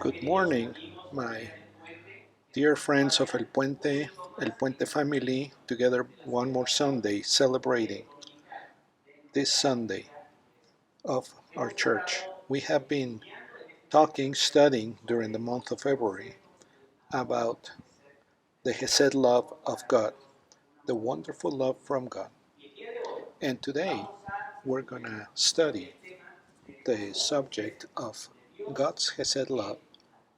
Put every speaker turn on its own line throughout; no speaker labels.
Good morning, my dear friends of El Puente family, together one more Sunday celebrating this Sunday of our church. We have been talking, studying during the month of February about the Hesed love of God, the wonderful love from God. And today we're going to study the subject of God's Hesed love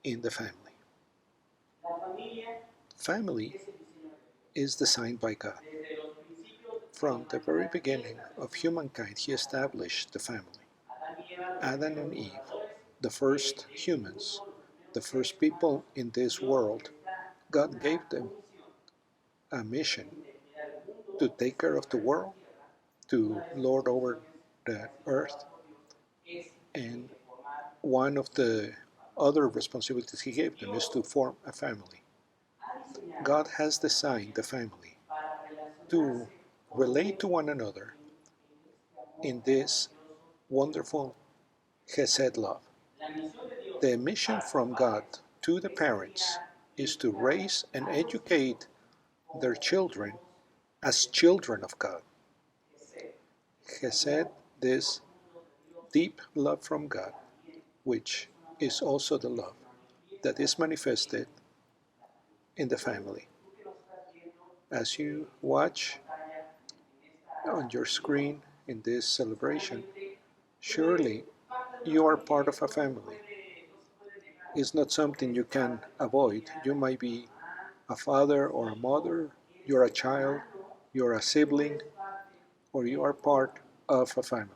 in the family. Family is designed by God. From the very beginning of humankind, He established the family. Adam and Eve, the first humans, the first people in this world, God gave them a mission to take care of the world, to lord over the earth, and one of the other responsibilities He gave them is to form a family. God has designed the family to relate to one another in this wonderful Hesed love. The mission from God to the parents is to raise and educate their children as children of God. Hesed, this deep love from God, which is also the love that is manifested in the family. As you watch on your screen in this celebration, surely you are part of a family. It's not something you can avoid. You might be a father or a mother, you're a child, you're a sibling, or you are part of a family.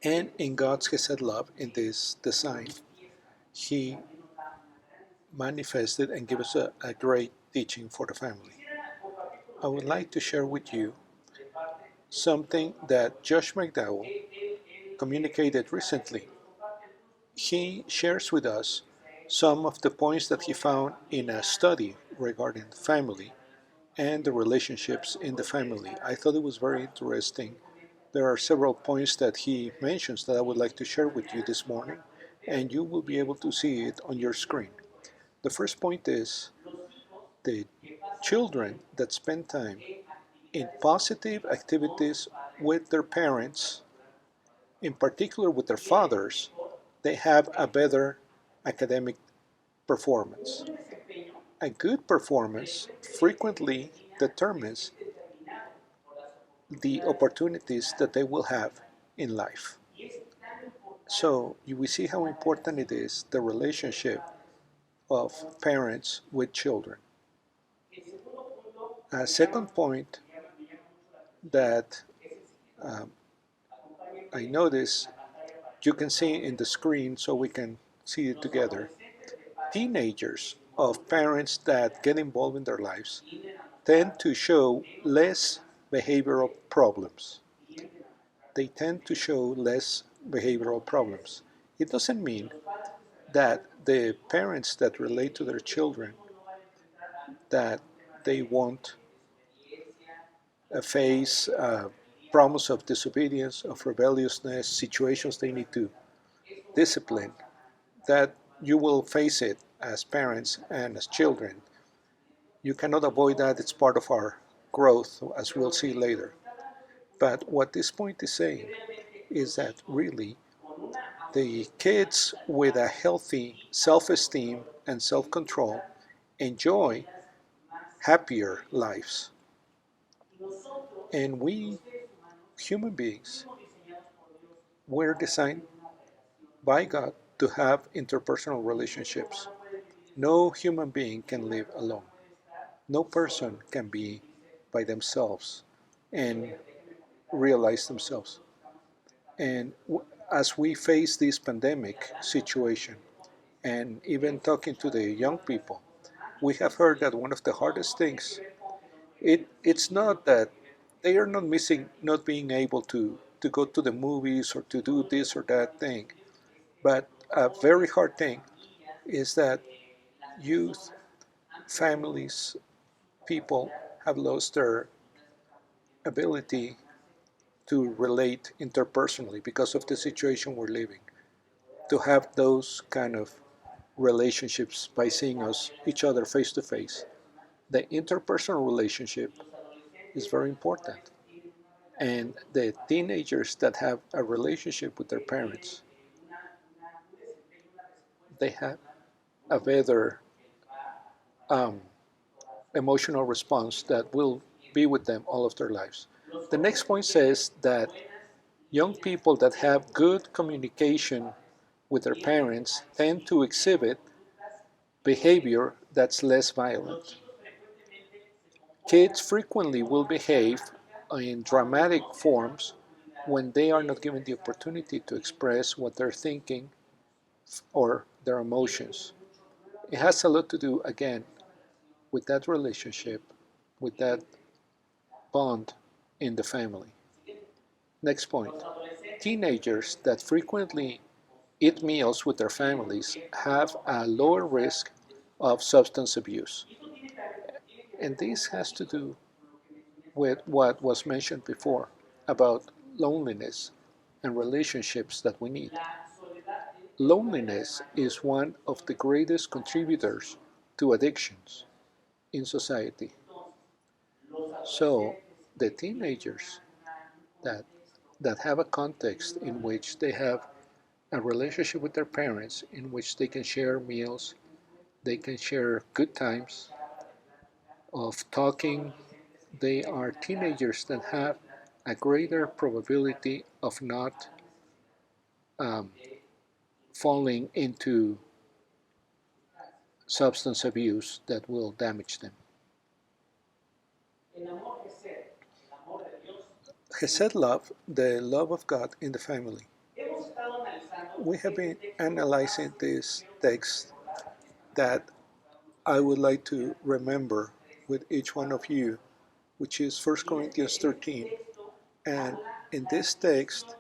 And in God's Hesed love, in this design, He manifested and gave us a great teaching for the family. I would like to share with you something that Josh McDowell communicated recently. He shares with us some of the points that he found in a study regarding family and the relationships in the family. I thought it was very interesting. There are several points that he mentions that I would like to share with you this morning, and you will be able to see it on your screen. The first point is the children that spend time in positive activities with their parents, in particular with their fathers, they have a better academic performance. A good performance frequently determines the opportunities that they will have in life. So we see how important it is, the relationship of parents with children. A second point that um, I notice, you can see in the screen so we can see it together. Teenagers of parents that get involved in their lives tend to show less behavioral problems. They tend to show less behavioral problems. It doesn't mean that the parents that relate to their children that they won't face problems of disobedience, of rebelliousness, situations they need to discipline, that you will face it as parents and as children. You cannot avoid that. It's part of our growth, as we'll see later. But what this point is saying is that really the kids with a healthy self-esteem and self-control enjoy happier lives. And we, human beings, were designed by God to have interpersonal relationships. No human being can live alone. No person can be by themselves and realize themselves. And as we face this pandemic situation, and even talking to the young people, we have heard that one of the hardest things, it's not that they are not missing, not being able to go to the movies or to do this or that thing, but a very hard thing is that youth, families, people have lost their ability to relate interpersonally because of the situation we're living. to have those kind of relationships by seeing us each other face to face. The interpersonal relationship is very important. And the teenagers that have a relationship with their parents, they have a better um, emotional response that will be with them all of their lives. The next point says that young people that have good communication with their parents tend to exhibit behavior that's less violent. Kids frequently will behave in dramatic forms when they are not given the opportunity to express what they're thinking or their emotions. It has a lot to do, again, with that relationship, with that bond in the family. Next point. Teenagers that frequently eat meals with their families have a lower risk of substance abuse. And this has to do with what was mentioned before about loneliness and relationships that we need. Loneliness is one of the greatest contributors to addictions in society. So the teenagers that that have a context in which they have a relationship with their parents, in which they can share meals, they can share good times of talking, they are teenagers that have a greater probability of not um, falling into substance abuse that will damage them. Hesed love, the love of God in the family. We have been analyzing this text that I would like to remember with each one of you, which is 1 Corinthians 13. And in this text,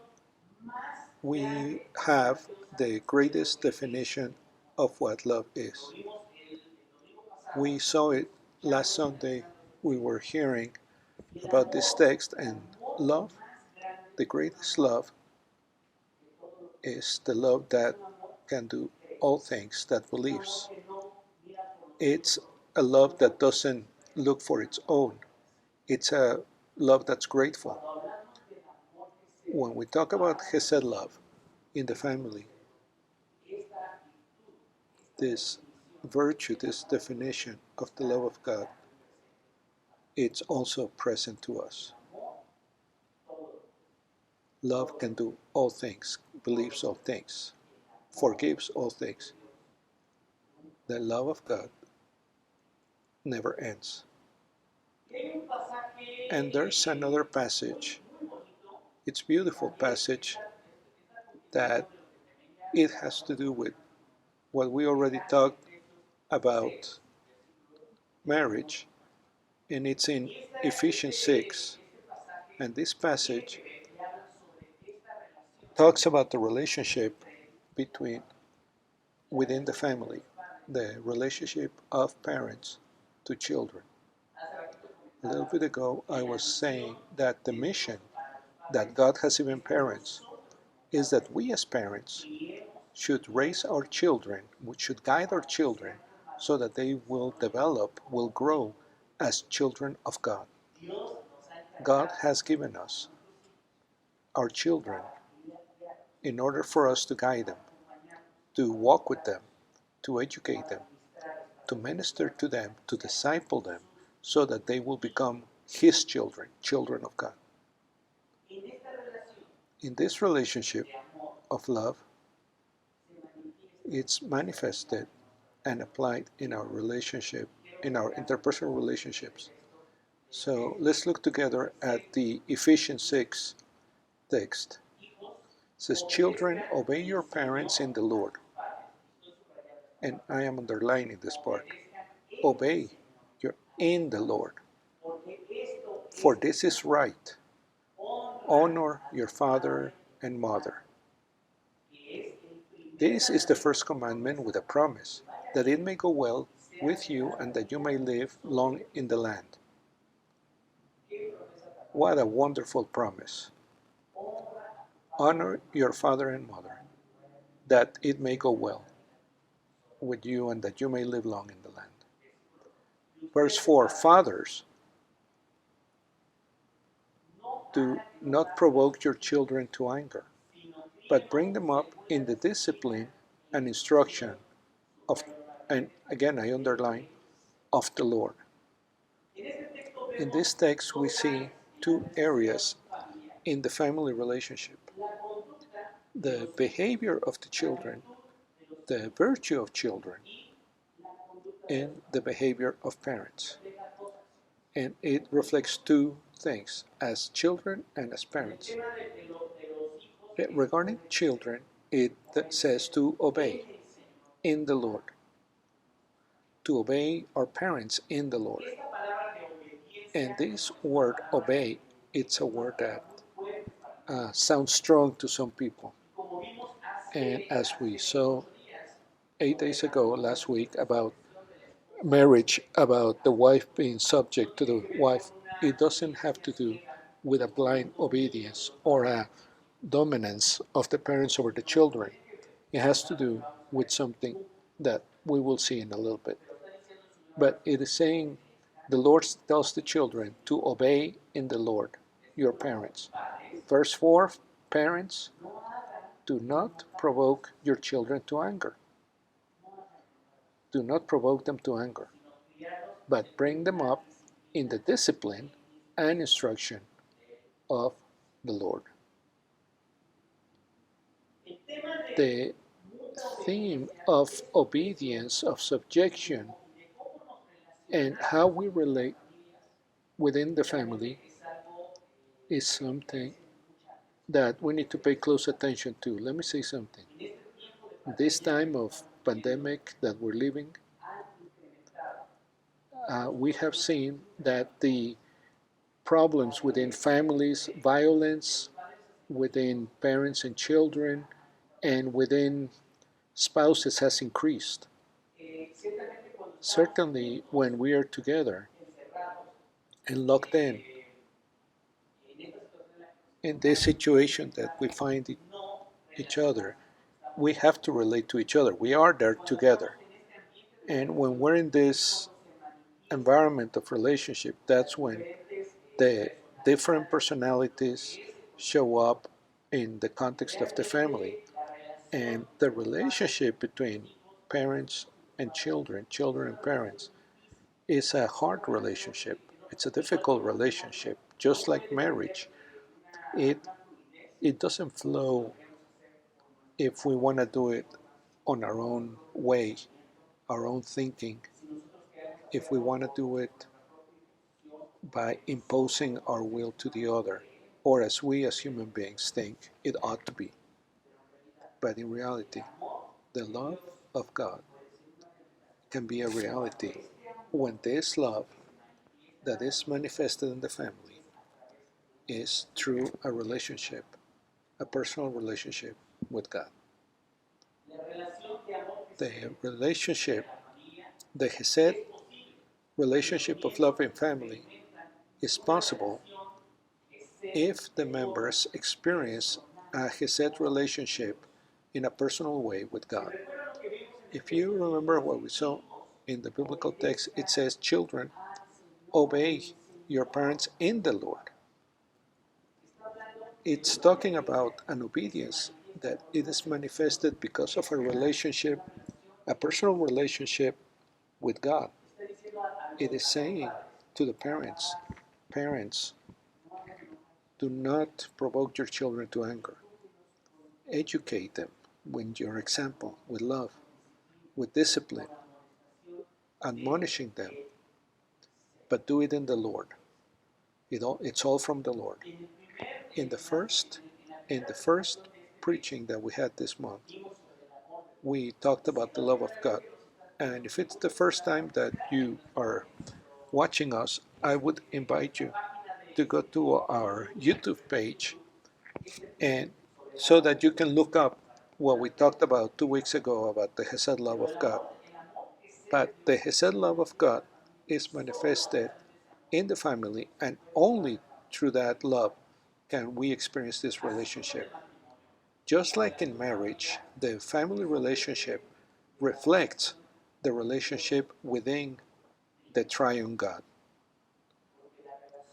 we have the greatest definition of what love is. We saw it last Sunday. We were hearing about this text, and love, the greatest love, is the love that can do all things, that believes. It's a love that doesn't look for its own. It's a love that's grateful. When we talk about Hesed love in the family, this virtue, this definition of the love of God, it's also present to us. Love can do all things, believes all things, forgives all things. The love of God never ends. And there's another passage, it's a beautiful passage that it has to do with what we already talked about marriage, and it's in Ephesians 6. And this passage talks about the relationship between within the family, the relationship of parents to children. A little bit ago, I was saying that the mission that God has given parents is that we as parents should raise our children, we should guide our children so that they will develop, will grow as children of God. God has given us our children in order for us to guide them, to walk with them, to educate them, to minister to them, to disciple them, so that they will become His children, children of God. In this relationship of love, it's manifested and applied in our relationship, in our interpersonal relationships. So let's look together at the Ephesians 6 text. It says, children, obey your parents in the Lord. And I am underlining this part. Obey your in the Lord. For this is right. Honor your father and mother. This is the first commandment with a promise, that it may go well with you and that you may live long in the land. What a wonderful promise. Honor your father and mother. that it may go well with you and that you may live long in the land. Verse 4, fathers, do not provoke your children to anger, but bring them up in the discipline and instruction of, and again I underline, of the Lord. In this text, we see two areas in the family relationship: the behavior of the children, the virtue of children, and the behavior of parents. And it reflects two things, as children and as parents. Regarding children, it says to obey in the Lord, to obey our parents in the Lord. And this word obey, it's a word that sounds strong to some people. And as we saw 8 days ago, last week, about marriage, about the wife being subject to the wife, it doesn't have to do with a blind obedience or a dominance of the parents over the children. It has to do with something that we will see in a little bit. But it is saying the Lord tells the children to obey in the Lord, your parents. Verse 4, parents, do not provoke your children to anger. Do not provoke them to anger, but bring them up in the discipline and instruction of the Lord. The theme of obedience, of subjection, and how we relate within the family is something that we need to pay close attention to. Let me say something. This time of pandemic that we're living, we have seen that the problems within families, violence within parents and children, and within spouses has increased. Certainly, when we are together and locked in this situation that we find each other, we have to relate to each other. We are there together. And when we're in this environment of relationship, that's when the different personalities show up in the context of the family. And the relationship between parents and children, children and parents, is a hard relationship. It's a difficult relationship, just like marriage. It it doesn't flow if we want to do it on our own way, our own thinking. If we want to do it by imposing our will to the other, or as we as human beings think it ought to be. But in reality, the love of God can be a reality when this love that is manifested in the family is through a relationship, a personal relationship with God. The relationship, the Hesed relationship of love in family, is possible if the members experience a Hesed relationship in a personal way with God. If you remember what we saw in the biblical text, it says, children, obey your parents in the Lord. It's talking about an obedience that it is manifested because of a relationship, a personal relationship with God. It is saying to the parents, parents, do not provoke your children to anger. Educate them with your example, with love, with discipline, admonishing them, but do it in the Lord. It's all from the Lord. In the first preaching that we had this month, we talked about the love of God. And if it's the first time that you are watching us, I would invite you to go to our YouTube page, and so that you can look up what we talked about 2 weeks ago about the Hesed love of God. But the Hesed love of God is manifested in the family, and only through that love can we experience this relationship. Just like in marriage, the family relationship reflects the relationship within the triune God.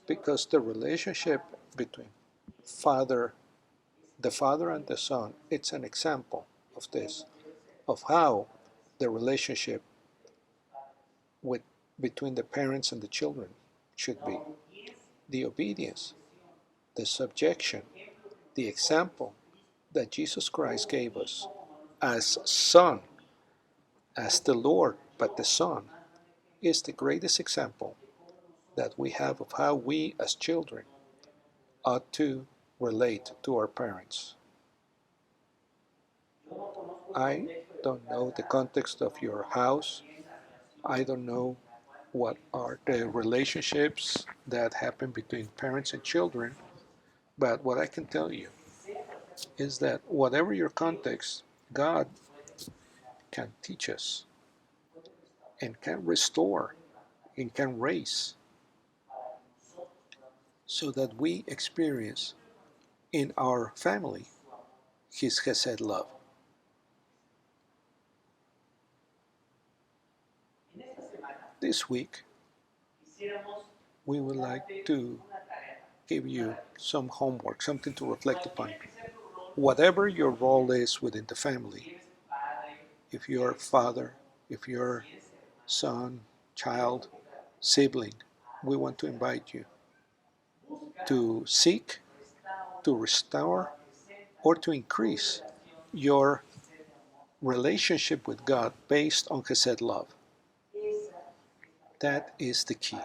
Because the relationship between father, the father and the son, it's an example of this, of how the relationship with between the parents and the children should be. The obedience, the subjection, the example that Jesus Christ gave us as Son, as the Lord, but the Son, is the greatest example that we have of how we as children ought to relate to our parents. I don't know the context of your house. I don't know what are the relationships that happen between parents and children, but what I can tell you is that whatever your context, God can teach us and can restore and can raise so that we experience in our family His Hesed love. This week, we would like to give you some homework, something to reflect upon. Whatever your role is within the family, if you're father, if you're son, child, sibling, we want to invite you to seek, to restore, or to increase your relationship with God based on Hesed love. That is the key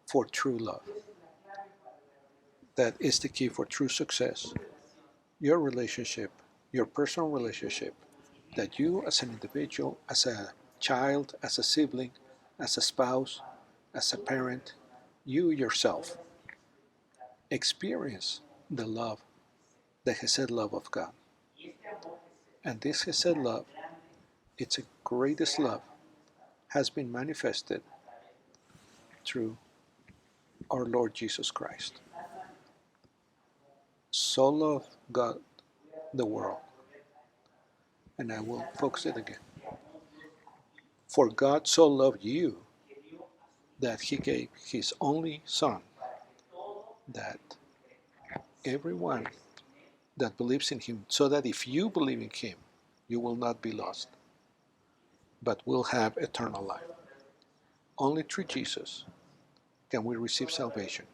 for true love. That is the key for true success. Your relationship, your personal relationship, that you as an individual, as a child, as a sibling, as a spouse, as a parent, you yourself experience the love, the Hesed love of God. And this Hesed love, it's a greatest love, has been manifested through our Lord Jesus Christ. So loved God the world, and I will focus it again. For God so loved you that He gave His only Son, that everyone that believes in Him, so that if you believe in Him, you will not be lost, but will have eternal life. Only through Jesus can we receive salvation.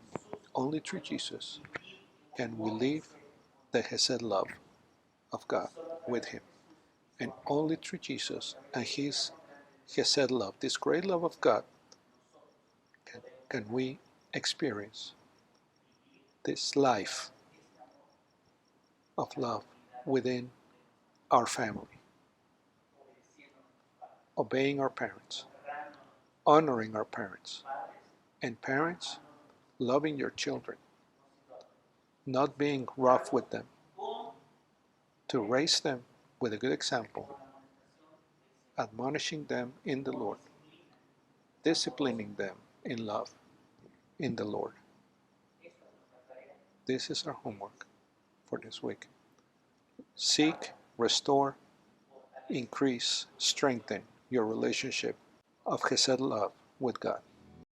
Only through Jesus can we live the Hesed love of God with Him. And only through Jesus and His Hesed love, this great love of God, can we experience this life of love within our family, obeying our parents, honoring our parents, and parents loving your children, not being rough with them, to raise them with a good example, admonishing them in the Lord, disciplining them in love in the Lord. This is our homework for this week. Seek, restore, increase, strengthen your relationship of Hesed love with God.